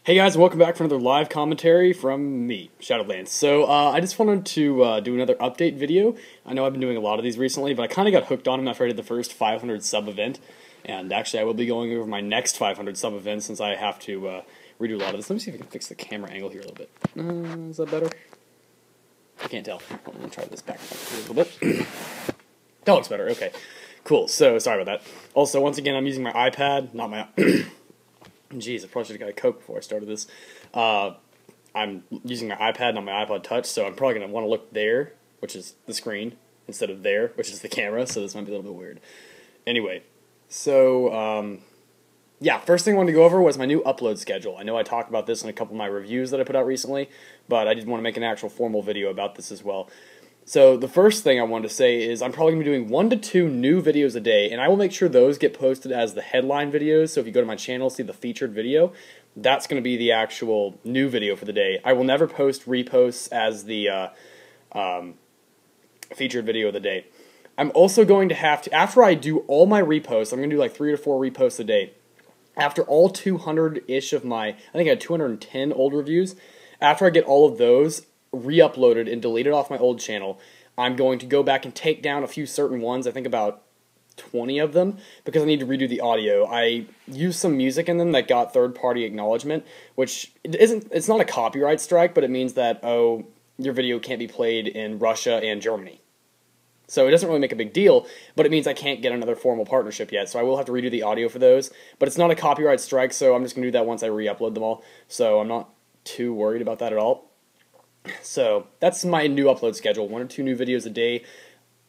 Hey guys, welcome back for another live commentary from me, Shadowlands. So, I just wanted to do another update video. I know I've been doing a lot of these recently, but I kind of got hooked on them after I did the first 500 sub event. And actually, I will be going over my next 500 sub event since I have to redo a lot of this. Let me see if I can fix the camera angle here a little bit. Is that better? I can't tell. I'm going to try this back a little bit. That looks better, okay. Cool, so sorry about that. Also, once again, I'm using my iPad, not my... Jeez, I probably should have got a Coke before I started this. I'm using my iPad, not my iPod Touch, so I'm probably going to want to look there, which is the screen, instead of there, which is the camera, so this might be a little bit weird. Anyway, so, yeah, first thing I wanted to go over was my new upload schedule. I know I talked about this in a couple of my reviews that I put out recently, but I did want to make an actual formal video about this as well. So the first thing I wanted to say is I'm probably going to be doing 1 to 2 new videos a day, and I will make sure those get posted as the headline videos. So if you go to my channel, see the featured video, that's going to be the actual new video for the day. I will never post reposts as the featured video of the day. I'm also going to have to, after I do all my reposts, I'm going to do like 3 to 4 reposts a day. After all 200-ish of my, I think I had 210 old reviews, after I get all of those re-uploaded and deleted off my old channel, I'm going to go back and take down a few certain ones, I think about 20 of them, because I need to redo the audio. I used some music in them that got third-party acknowledgement, which it's not a copyright strike, but it means that, oh, your video can't be played in Russia and Germany. So it doesn't really make a big deal, but it means I can't get another formal partnership yet, so I will have to redo the audio for those. But it's not a copyright strike, so I'm just going to do that once I re-upload them all, so I'm not too worried about that at all. So that's my new upload schedule, 1 or 2 new videos a day.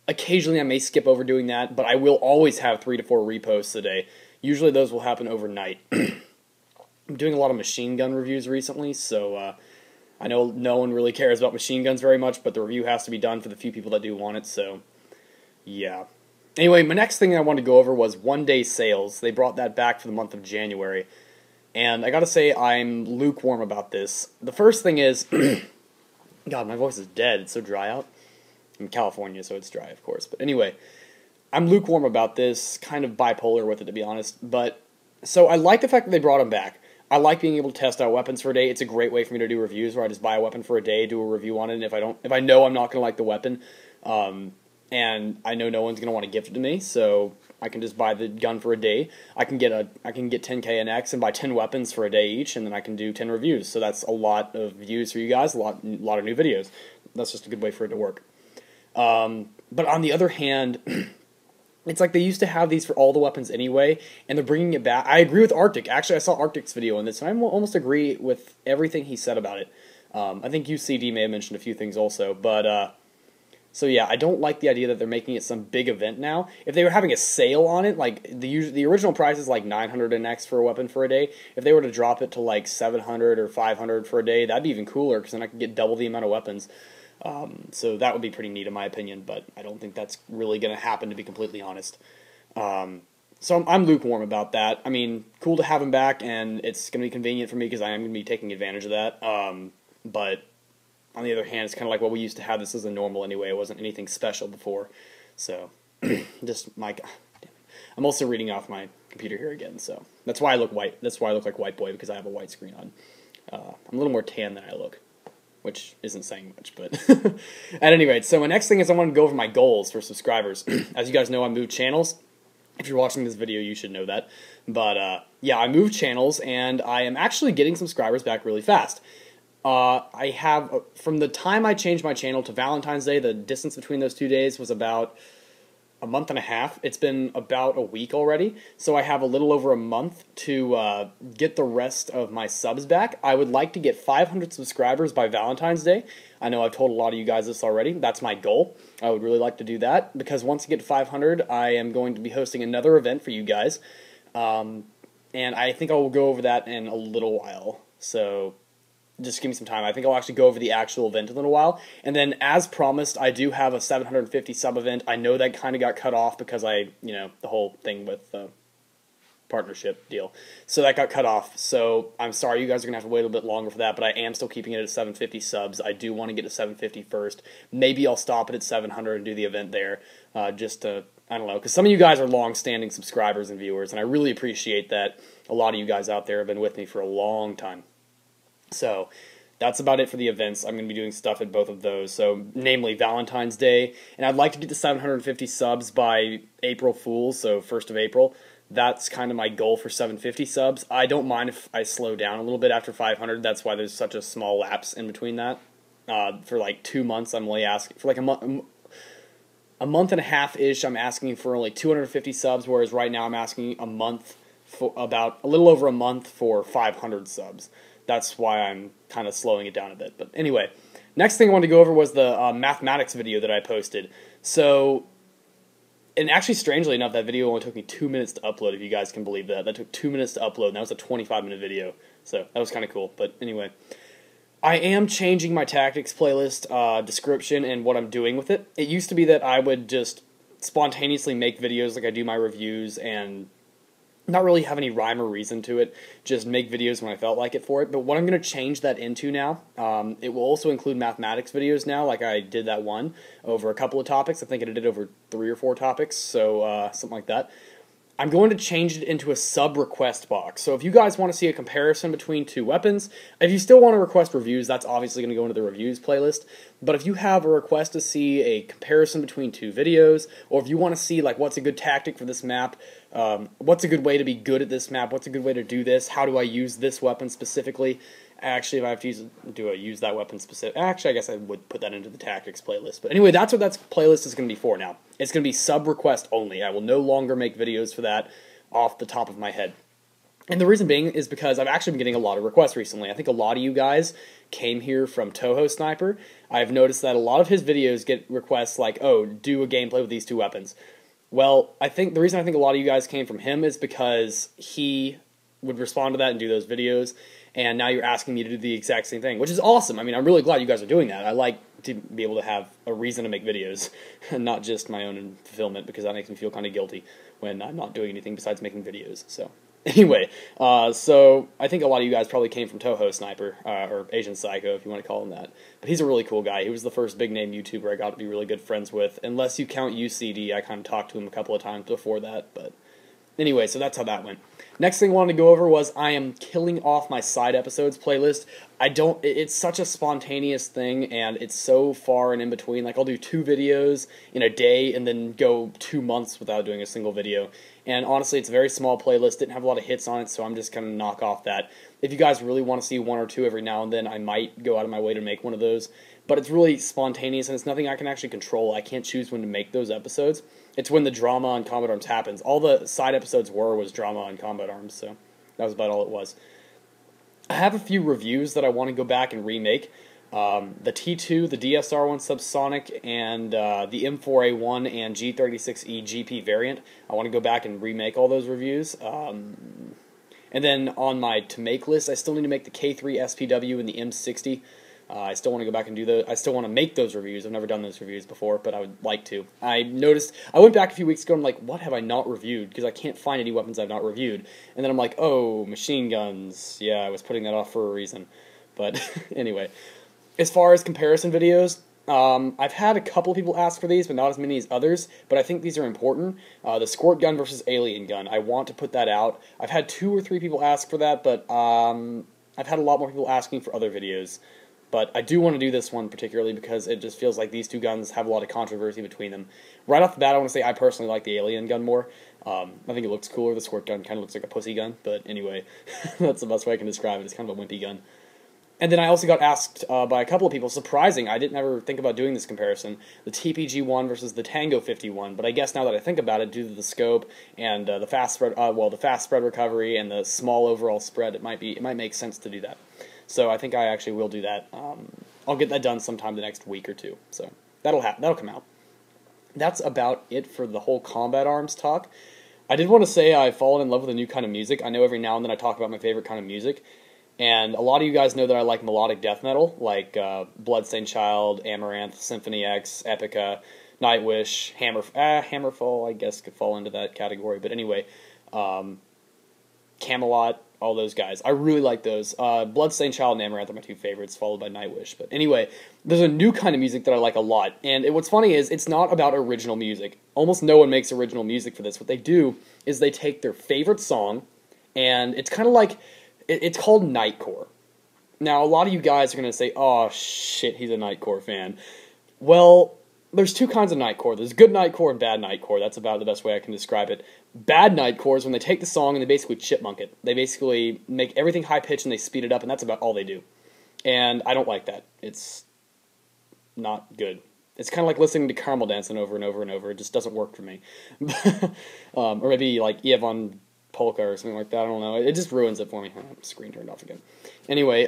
Occasionally I may skip over doing that, but I will always have 3 to 4 reposts a day. Usually those will happen overnight. I'm doing a lot of machine gun reviews recently, so I know no one really cares about machine guns very much, but the review has to be done for the few people that do want it, so yeah. Anyway, my next thing I wanted to go over was one-day sales. They brought that back for the month of January, and I gotta say I'm lukewarm about this. The first thing is... God, my voice is dead. It's so dry out. I'm in California, so it's dry, of course. But anyway, I'm lukewarm about this, kind of bipolar with it, to be honest. But so I like the fact that they brought them back. I like being able to test out weapons for a day. It's a great way for me to do reviews where I just buy a weapon for a day, do a review on it, and if I know I'm not going to like the weapon, and I know no one's going to want to gift it to me, so I can just buy the gun for a day. I can get 10k NX and buy 10 weapons for a day each, and then I can do 10 reviews. So that's a lot of views for you guys, a lot of new videos. That's just a good way for it to work. But on the other hand, it's like they used to have these for all the weapons anyway, and they're bringing it back. I agree with Arctic. Actually, I saw Arctic's video on this, and I almost agree with everything he said about it. I think UCD may have mentioned a few things also, but... So yeah, I don't like the idea that they're making it some big event now. If they were having a sale on it, like the original price is like 900 NX for a weapon for a day. If they were to drop it to like 700 or 500 for a day, that'd be even cooler because then I could get double the amount of weapons. So that would be pretty neat in my opinion, but I don't think that's really going to happen, to be completely honest. So I'm lukewarm about that. I mean, cool to have them back, and it's going to be convenient for me because I am going to be taking advantage of that. But... on the other hand, it's kind of like, well, we used to have this as a normal anyway. It wasn't anything special before. So, just my... damn it. I'm also reading off my computer here again, so... That's why I look white. That's why I look like White Boy, because I have a white screen on. I'm a little more tan than I look, which isn't saying much, but... At any rate, so my next thing is I want to go over my goals for subscribers. As you guys know, I moved channels. If you're watching this video, you should know that. But, yeah, I moved channels, and I am actually getting subscribers back really fast. I have, from the time I changed my channel to Valentine's Day, the distance between those 2 days was about a month and a half. It's been about a week already, so I have a little over a month to get the rest of my subs back. I would like to get 500 subscribers by Valentine's Day. I know I've told a lot of you guys this already. That's my goal. I would really like to do that, because once I get to 500, I am going to be hosting another event for you guys, and I think I will go over that in a little while, so... just give me some time. I think I'll actually go over the actual event in a little while. And then, as promised, I do have a 750 sub event. I know that kind of got cut off because the whole thing with the partnership deal. So that got cut off. So I'm sorry you guys are going to have to wait a little bit longer for that, but I am still keeping it at 750 subs. I do want to get to 750 first. Maybe I'll stop it at 700 and do the event there just to... I don't know, because some of you guys are long-standing subscribers and viewers, and I really appreciate that a lot of you guys out there have been with me for a long time. So that's about it for the events. I'm going to be doing stuff at both of those. So, namely Valentine's Day, and I'd like to get to 750 subs by April Fools, so 1st of April. That's kind of my goal for 750 subs. I don't mind if I slow down a little bit after 500. That's why there's such a small lapse in between that. For like 2 months, I'm only asking for like a month and a half ish. I'm asking for only 250 subs, whereas right now I'm asking a month for about a little over a month for 500 subs. That's why I'm kind of slowing it down a bit. But anyway, next thing I wanted to go over was the mathematics video that I posted. So, and actually, strangely enough, that video only took me 2 minutes to upload, if you guys can believe that. That took 2 minutes to upload, and that was a 25-minute video. So, that was kind of cool. But anyway, I am changing my tactics playlist description and what I'm doing with it. It used to be that I would just spontaneously make videos like I do my reviews and not really have any rhyme or reason to it, just make videos when I felt like it for it. But what I'm going to change that into now, it will also include mathematics videos now, like I did that one over a couple of topics. I think I did it over 3 or 4 topics, so something like that. I'm going to change it into a sub-request box. So if you guys want to see a comparison between 2 weapons, if you still want to request reviews, that's obviously going to go into the reviews playlist. But if you have a request to see a comparison between 2 videos, or if you want to see like what's a good tactic for this map, what's a good way to be good at this map, what's a good way to do this, how do I use this weapon specifically, actually, if I have to use that weapon specific? Actually, I guess I would put that into the tactics playlist. But anyway, that's what that playlist is going to be for now. It's going to be sub-request only. I will no longer make videos for that off the top of my head. And the reason being is because I've actually been getting a lot of requests recently. I think a lot of you guys came here from Toho Sniper. I've noticed that a lot of his videos get requests like, oh, do a gameplay with these 2 weapons. Well, I think the reason I think a lot of you guys came from him is because he would respond to that and do those videos, and now you're asking me to do the exact same thing, which is awesome. I mean, I'm really glad you guys are doing that. I like to be able to have a reason to make videos, and not just my own fulfillment, because that makes me feel kind of guilty when I'm not doing anything besides making videos. So anyway, so I think a lot of you guys probably came from Toho Sniper, or Asian Psycho, if you want to call him that. But he's a really cool guy. He was the first big-name YouTuber I got to be really good friends with. Unless you count UCD, I kind of talked to him a couple of times before that, but anyway, so that's how that went. Next thing I wanted to go over was I am killing off my side episodes playlist. It's such a spontaneous thing, and it's so far and in between. Like, I'll do 2 videos in a day and then go 2 months without doing a single video. And honestly, it's a very small playlist, didn't have a lot of hits on it, so I'm just going to knock off that. If you guys really want to see 1 or 2 every now and then, I might go out of my way to make one of those. But it's really spontaneous, and it's nothing I can actually control. I can't choose when to make those episodes. It's when the drama on Combat Arms happens. All the side episodes was drama on Combat Arms, so that was about all it was. I have a few reviews that I want to go back and remake. The T2, the DSR-1 Subsonic, and the M4A1 and G36E GP variant. I want to go back and remake all those reviews. And then on my to-make list, I still need to make the K3 SPW and the M60. I still want to go back and do those. I still want to make those reviews. I've never done those reviews before, but I would like to. I noticed, I went back a few weeks ago and I'm like, what have I not reviewed? Because I can't find any weapons I've not reviewed. And then I'm like, oh, machine guns. Yeah, I was putting that off for a reason. But anyway, as far as comparison videos, I've had a couple of people ask for these, but not as many as others, but I think these are important. The Squirt Gun versus Alien Gun. I want to put that out. I've had 2 or 3 people ask for that, but I've had a lot more people asking for other videos. But I do want to do this one particularly because it just feels like these 2 guns have a lot of controversy between them. Right off the bat, I want to say I personally like the Alien Gun more. I think it looks cooler. The Squirt Gun kind of looks like a pussy gun, but anyway, that's the best way I can describe it. It's kind of a wimpy gun. And then I also got asked by a couple of people, surprising, I didn't ever think about doing this comparison, the TPG-1 versus the Tango 51, but I guess now that I think about it, due to the scope and the fast spread, the fast spread recovery and the small overall spread, it might make sense to do that. So I think I actually will do that. I'll get that done sometime the next week or 2. So that'll come out. That's about it for the whole Combat Arms talk. I did want to say I've fallen in love with a new kind of music. I know every now and then I talk about my favorite kind of music, and a lot of you guys know that I like melodic death metal, like Bloodstained Child, Amaranth, Symphony X, Epica, Nightwish, Hammerfall, I guess could fall into that category. But anyway, Camelot, all those guys. I really like those. Bloodstained Child and Amaranth are my 2 favorites, followed by Nightwish. But anyway, there's a new kind of music that I like a lot. And what's funny is it's not about original music. Almost no one makes original music for this. What they do is they take their favorite song, and it's kind of like, it's called Nightcore. Now, a lot of you guys are going to say, oh shit, he's a Nightcore fan. Well, there's two kinds of Nightcore. There's good Nightcore and bad Nightcore. That's about the best way I can describe it. Bad Nightcore is when they take the song and they basically chipmunk it. They basically make everything high-pitched and they speed it up, and that's about all they do. And I don't like that. It's not good. It's kind of like listening to Caramel Dancing over and over and over. It just doesn't work for me. Or maybe like Ivan Polka or something like that. I don't know. It just ruins it for me. Screen turned off again. Anyway,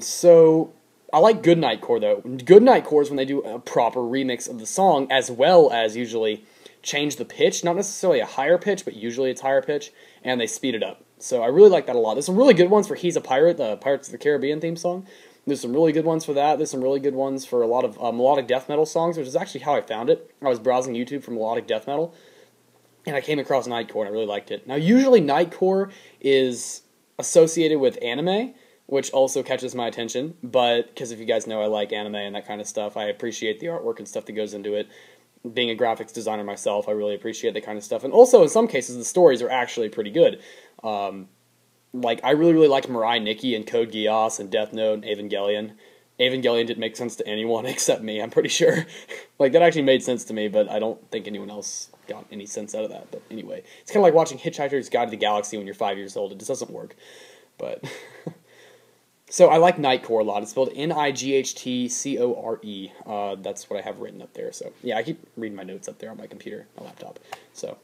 so I like good Nightcore though. Good Nightcore is when they do a proper remix of the song, as well as usually change the pitch. Not necessarily a higher pitch, but usually it's higher pitch, and they speed it up. So I really like that a lot. There's some really good ones for He's a Pirate, the Pirates of the Caribbean theme song. There's some really good ones for that. There's some really good ones for a lot of melodic death metal songs, which is actually how I found it. I was browsing YouTube for melodic death metal, and I came across Nightcore, and I really liked it. Now, usually Nightcore is associated with anime, which also catches my attention, but because if you guys know I like anime and that kind of stuff, I appreciate the artwork and stuff that goes into it. Being a graphics designer myself, I really appreciate that kind of stuff. And also, in some cases, the stories are actually pretty good. Like, I really liked Mirai Nikki and Code Geass and Death Note and Evangelion. Evangelion didn't make sense to anyone except me, I'm pretty sure. Like, that actually made sense to me, but I don't think anyone else got any sense out of that. But anyway, it's kind of like watching Hitchhiker's Guide to the Galaxy when you're 5 years old. It just doesn't work. But so I like Nightcore a lot. It's spelled Nightcore. That's what I have written up there. So yeah, I keep reading my notes up there on my computer, my laptop. So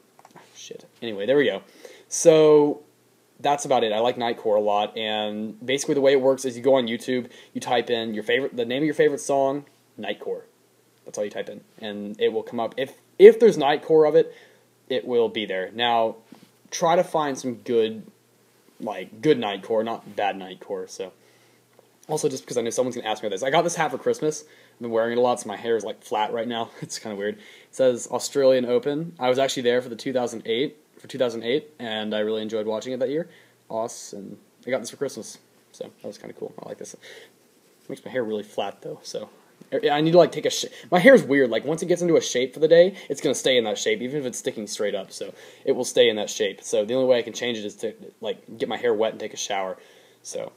shit. Anyway, there we go. So that's about it. I like Nightcore a lot, and basically the way it works is you go on YouTube, you type in the name of your favorite song, Nightcore. That's all you type in, and it will come up. If there's Nightcore of it, it will be there. Now, try to find some good Nightcore, not bad Nightcore. So, also just because I know someone's gonna ask me this, I got this hat for Christmas. I've been wearing it a lot, so my hair is like flat right now. It's kind of weird. It says Australian Open. I was actually there for 2008, and I really enjoyed watching it that year. And I got this for Christmas, so that was kind of cool. I like this. It makes my hair really flat though, so I need to like take a shape. My hair is weird. Like once it gets into a shape for the day, it's gonna stay in that shape, even if it's sticking straight up. So it will stay in that shape. So the only way I can change it is to like get my hair wet and take a shower. So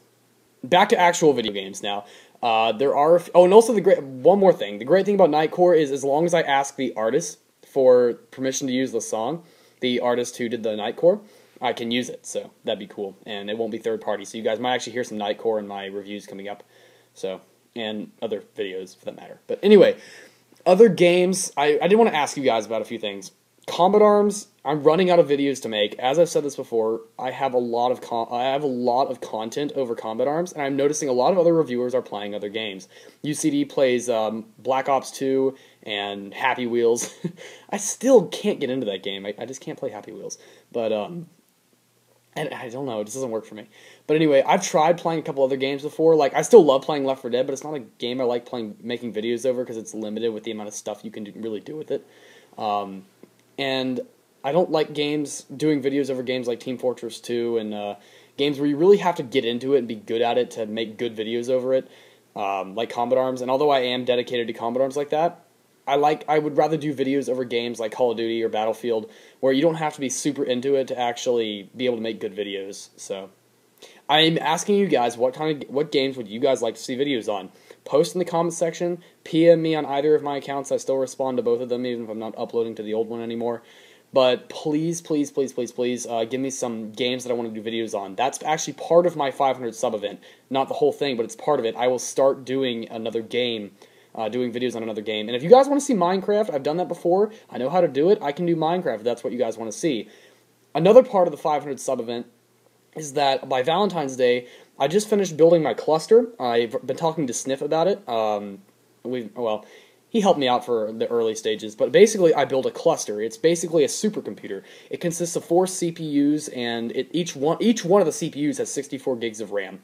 back to actual video games now. There are and also one more thing. The great thing about Nightcore is as long as I ask the artist for permission to use the song, the artist who did the Nightcore, I can use it. So that'd be cool, and it won't be third party. So you guys might actually hear some Nightcore in my reviews coming up. So and other videos for that matter. But anyway, other games. I did want to ask you guys about a few things. Combat Arms. I'm running out of videos to make. As I've said this before, I have a lot of content over Combat Arms, and I'm noticing a lot of other reviewers are playing other games. UCD plays Black Ops 2 and Happy Wheels. I still can't get into that game. I just can't play Happy Wheels. But and I don't know, it just doesn't work for me. But anyway, I've tried playing a couple other games before. Like, I still love playing Left 4 Dead, but it's not a game I like making videos over because it's limited with the amount of stuff you can really do with it. And I don't like doing videos over games like Team Fortress 2 and games where you really have to get into it and be good at it to make good videos over it, like Combat Arms. And although I am dedicated to Combat Arms like that, I would rather do videos over games like Call of Duty or Battlefield, where you don't have to be super into it to actually be able to make good videos. So I'm asking you guys, what games would you guys like to see videos on? Post in the comment section, PM me on either of my accounts. I still respond to both of them, even if I'm not uploading to the old one anymore. But please, please, please, please, please, give me some games that I want to do videos on. That's actually part of my 500 sub event. Not the whole thing, but it's part of it. I will start doing another game, doing videos on another game. And if you guys want to see Minecraft, I've done that before. I know how to do it. I can do Minecraft if that's what you guys want to see. Another part of the 500 sub event is that by Valentine's Day, I just finished building my cluster. I've been talking to Sniff about it. He helped me out for the early stages, but basically I built a cluster. It's basically a supercomputer. It consists of 4 CPUs, and each one of the CPUs has 64 gigs of RAM.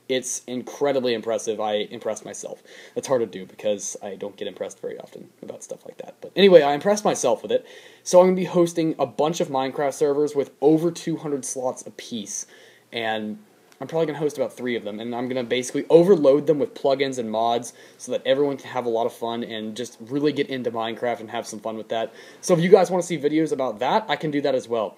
It's incredibly impressive. I impressed myself. That's hard to do because I don't get impressed very often about stuff like that. But anyway, I impressed myself with it. So I'm going to be hosting a bunch of Minecraft servers with over 200 slots apiece, and I'm probably going to host about 3 of them, and I'm going to basically overload them with plugins and mods so that everyone can have a lot of fun and just really get into Minecraft and have some fun with that. So if you guys want to see videos about that, I can do that as well.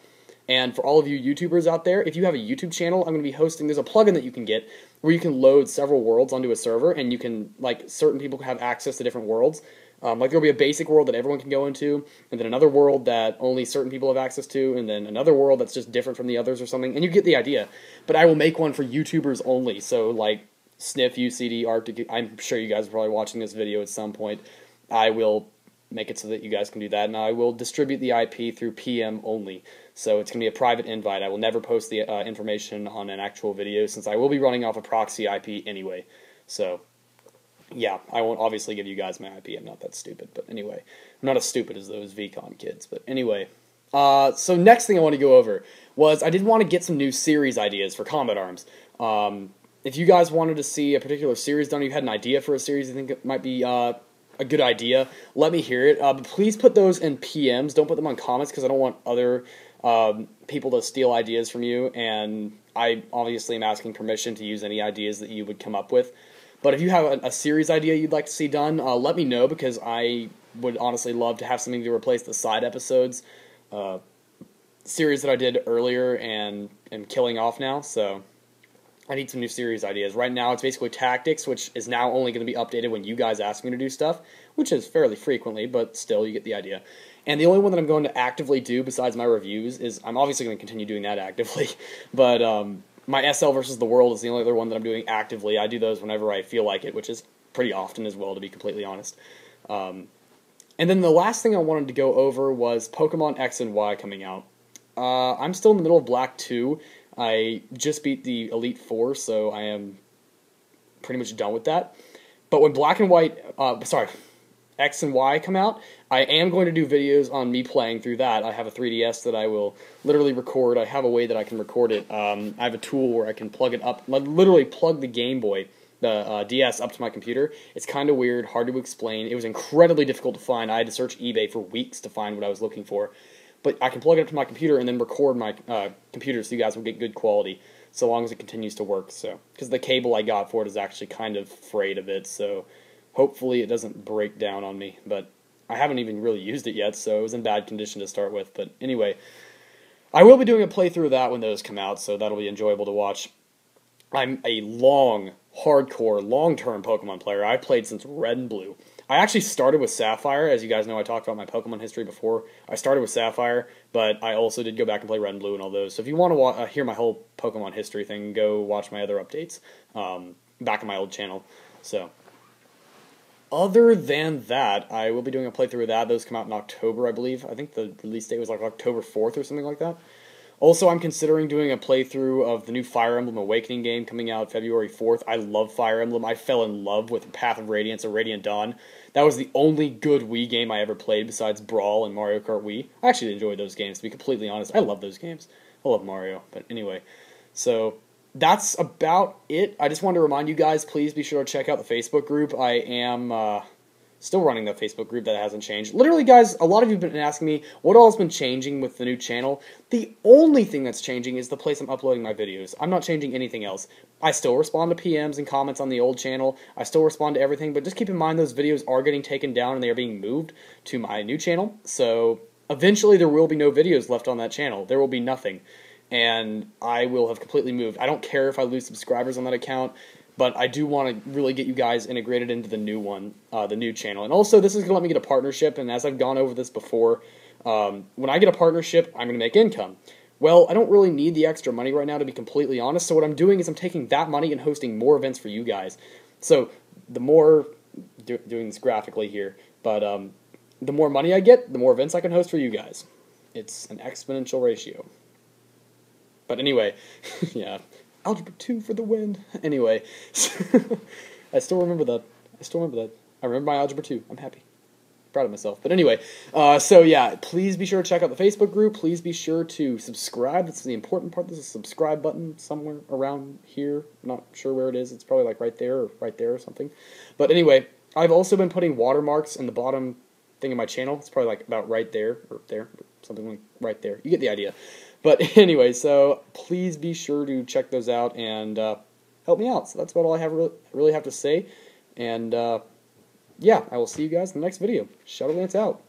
And for all of you YouTubers out there, if you have a YouTube channel, I'm going to be hosting, there's a plugin that you can get where you can load several worlds onto a server, and you can, like, certain people have access to different worlds. Like, there'll be a basic world that everyone can go into, and then another world that only certain people have access to, and then another world that's just different from the others or something, and you get the idea. But I will make one for YouTubers only, so, like, Sniff, UCD, Arctic, I'm sure you guys are probably watching this video at some point. I will make it so that you guys can do that, and I will distribute the IP through PM only. So it's going to be a private invite. I will never post the information on an actual video, since I will be running off a proxy IP anyway. So yeah, I won't obviously give you guys my IP. I'm not that stupid, but anyway. I'm not as stupid as those VCon kids, but anyway. So next thing I want to go over was I did want to get some new series ideas for Combat Arms. If you guys wanted to see a particular series done, you had an idea for a series you think it might be a good idea, let me hear it. But please put those in PMs. Don't put them on comments, because I don't want other people to steal ideas from you, and I obviously am asking permission to use any ideas that you would come up with. But if you have a series idea you'd like to see done, let me know, because I would honestly love to have something to replace the side episodes series that I did earlier and am killing off now, so I need some new series ideas. Right now it's basically Tactics, which is now only going to be updated when you guys ask me to do stuff, which is fairly frequently, but still, you get the idea. And the only one that I'm going to actively do besides my reviews is, I'm obviously going to continue doing that actively, but my SL versus the World is the only other one that I'm doing actively. I do those whenever I feel like it, which is pretty often as well, to be completely honest. And then the last thing I wanted to go over was Pokemon X and Y coming out. I'm still in the middle of Black 2. I just beat the Elite Four, so I am pretty much done with that. But when Black and White, X and Y come out, I am going to do videos on me playing through that. I have a 3DS that I will literally record. I have a way that I can record it. I have a tool where I can plug it up, literally plug the Game Boy, the DS, up to my computer. It's kind of weird, hard to explain. It was incredibly difficult to find. I had to search eBay for weeks to find what I was looking for. But I can plug it up to my computer and then record my computer, so you guys will get good quality, so long as it continues to work. So, because the cable I got for it is actually kind of frayed a bit, so hopefully it doesn't break down on me. But I haven't even really used it yet, so it was in bad condition to start with. But anyway, I will be doing a playthrough of that when those come out, so that'll be enjoyable to watch. I'm a hardcore, long-term Pokemon player. I played since Red and Blue. I actually started with Sapphire. As you guys know, I talked about my Pokemon history before. I started with Sapphire, but I also did go back and play Red and Blue and all those. So if you want to hear my whole Pokemon history thing, go watch my other updates back on my old channel. So, other than that, I will be doing a playthrough of that. Those come out in October, I believe. I think the release date was like October 4th or something like that. Also, I'm considering doing a playthrough of the new Fire Emblem Awakening game coming out February 4th. I love Fire Emblem. I fell in love with Path of Radiance or Radiant Dawn. That was the only good Wii game I ever played besides Brawl and Mario Kart Wii. I actually enjoyed those games, to be completely honest. I love those games. I love Mario. But anyway, so that's about it. I just wanted to remind you guys, please be sure to check out the Facebook group. I am still running the Facebook group. That hasn't changed. Literally, guys, a lot of you have been asking me what all has been changing with the new channel. The only thing that's changing is the place I'm uploading my videos. I'm not changing anything else. I still respond to PMs and comments on the old channel. I still respond to everything, but just keep in mind those videos are getting taken down and they are being moved to my new channel. So eventually there will be no videos left on that channel. There will be nothing. And I will have completely moved. I don't care if I lose subscribers on that account, but I do want to really get you guys integrated into the new one, the new channel. And also, this is going to let me get a partnership, and as I've gone over this before, when I get a partnership, I'm going to make income. Well, I don't really need the extra money right now, to be completely honest, so what I'm doing is I'm taking that money and hosting more events for you guys. So, the more, doing this graphically here, but the more money I get, the more events I can host for you guys. It's an exponential ratio. But anyway, yeah. Algebra 2 for the win. Anyway, I still remember that. I remember my Algebra 2. I'm happy. Proud of myself. But anyway, so yeah, please be sure to check out the Facebook group. Please be sure to subscribe. That's the important part. There's a subscribe button somewhere around here. I'm not sure where it is. It's probably like right there or something. But anyway, I've also been putting watermarks in the bottom thing of my channel. It's probably like about right there, or there, something like right there. You get the idea. But anyway, so please be sure to check those out and help me out. So that's about all I really have to say. And yeah, I will see you guys in the next video. Shadowlance out.